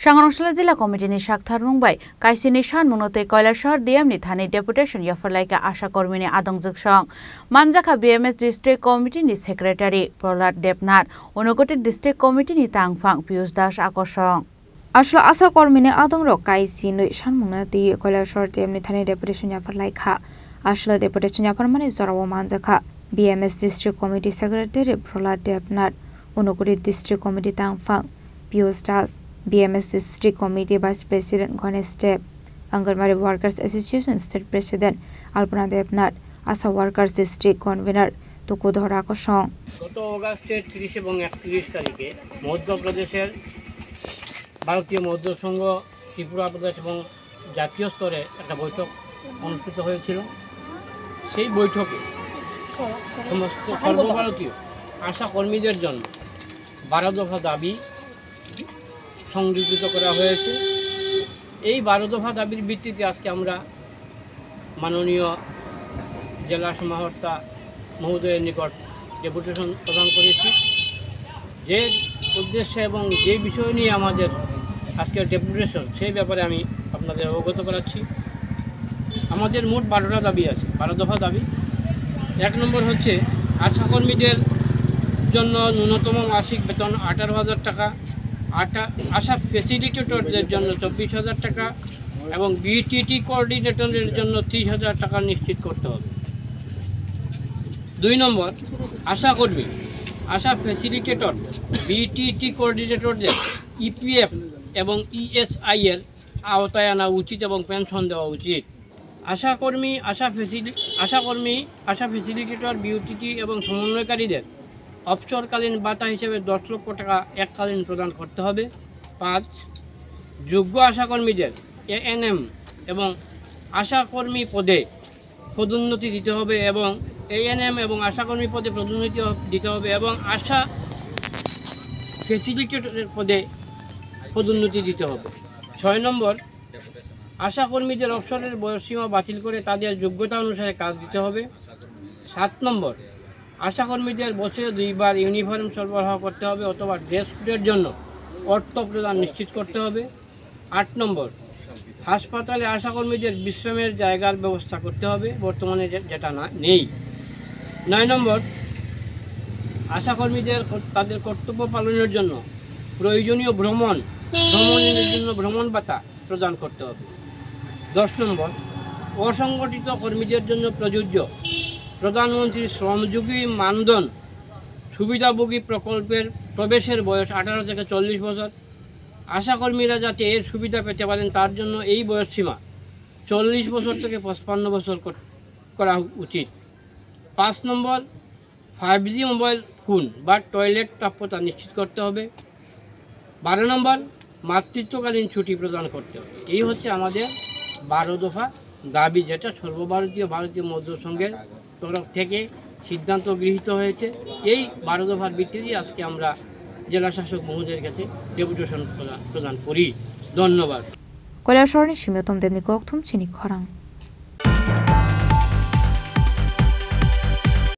Sangarongsala Jilla Committee ni Shakthar Mumbai Kaisini Shan Munote Koilashahar DM ni Thani Deputation Yafalaika Asha Kormini Adongjok Song Manjaka BMS District Committee ni Secretary Prahlad Debnath Unogoti District Committee ni Tangphang Piyush Das Akosong Asla Asha Kormini Adongrok Kaisini Shan Munati Koilashahar DM ni Thani Deputation Yafalaika Asla Deputation Yaparmani Zorawo Manjaka BMS District Committee Secretary Prahlad Debnath Unogoti District Committee Tangphang Piyush Das BMS District Committee Vice President Ganesh Deb, Anganwadi Workers Association State President Alpana Debnath, Asha Workers District Convener Tukudhara Kosong. গত অগাস্টের 30 এবং 31 তারিখে মধ্যপ্রদেশের ভারতীয় মজদুর সংঘ ত্রিপুরা প্রদেশ এবং জাতীয় স্তরে একটা বৈঠক অনুষ্ঠিত হয়েছিল। সেই বৈঠকে সমস্ত সর্বভারতীয় আশা কর্মীদের জন্য 12 দফা দাবি সংযোজিত করা হয়েছে। এই 12 দফা দাবির ভিত্তিতে আজকে আমরা মাননীয় জেলা সমাহর্তা মহোদয়ের নিকট ডেপুটেশন প্রদান করেছি। যে উদ্দেশ্যে এবং যে বিষয় নিয়ে আমাদের আজকের ডেপুটেশন সেই ব্যাপারে আমি আপনাদের অবগত করাচ্ছি। আমাদের মোট 12টা দাবি আছে, 12 দফা দাবি। 1 নম্বর হচ্ছে আশাকর্মীদের জন্য ন্যূনতম মাসিক বেতন 18,000 টাকা, আশা ফ্যাসিলিটেটরদের জন্য 24,000 টাকা এবং বিটিটি কোঅর্ডিনেটরের জন্য 30,000 টাকা নিশ্চিত করতে হবে। 2 নম্বর আশাকর্মী, আশা ফ্যাসিলিটেটর, বিটিটি কোঅর্ডিনেটরদের ইপিএফ এবং ইএসআই এর আওতায় আনা উচিত এবং পেনশন দেওয়া উচিত। আশাকর্মী, আশা ফ্যাসিলিটেটর, বিটিটি এবং সমন্বয়কারীদের অবসরকালীন ভাতা হিসেবে 10 লক্ষ টাকা এককালীন প্রদান করতে হবে। 5 যোগ্য আশাকর্মীদের এএনএম এবং আশাকর্মী পদে পদোন্নতি দিতে হবে এবং এএনএম এবং আশাকর্মী পদে পদোন্নতি দিতে হবে এবং আশা ফ্যাসিলিটেটরের পদে পদোন্নতি দিতে হবে। 6 নম্বর আশাকর্মীদের অবসরের বয়সসীমা বাতিল করে তাদের যোগ্যতা অনুসারে কাজ দিতে হবে। 7 নম্বর আশাকর্মীদের বছরে 2 বার ইউনিফর্ম সরবরাহ করতে হবে অথবা ড্রেস কোডের জন্য অর্থ প্রদান নিশ্চিত করতে হবে। 8 নম্বর হাসপাতালে আশাকর্মীদের বিশ্রামের জায়গার ব্যবস্থা করতে হবে, বর্তমানে যেটা নেই। 9 নম্বর আশাকর্মীদের তাদের কর্তব্য পালনের জন্য প্রয়োজনীয় ভ্রমণের জন্য ভ্রমণ ভাতা প্রদান করতে হবে। 10 নম্বর অসংগঠিত কর্মীদের জন্য প্রযোজ্য প্রধানমন্ত্রী শ্রমযোগী মানধন সুবিধাভোগী প্রকল্পের প্রবেশের বয়স 18 থেকে 40 বছর। আশাকর্মীরা যাতে এর সুবিধা পেতে পারেন তার জন্য এই বয়সসীমা 40 বছর থেকে 55 বছর করা উচিত। 5 নম্বর 5G মোবাইল ফোন বা টয়লেট প্রাপ্যতা নিশ্চিত করতে হবে। 12 নম্বর মাতৃত্বকালীন ছুটি প্রদান করতে হবে। এই হচ্ছে আমাদের 12 দফা দাবি, যেটা সর্বভারতীয় মজদুর সংঘের তরফ থেকে সিদ্ধান্ত গৃহীত হয়েছে। এই 12 দফার ভিত্তিতে আজকে আমরা জেলা শাসক মহোদয়ের কাছে ডেপুটেশন প্রদান করি। ধন্যবাদ। কৈলাসহরের সীমিতম দেবনি কক্থম চিনি খরাং।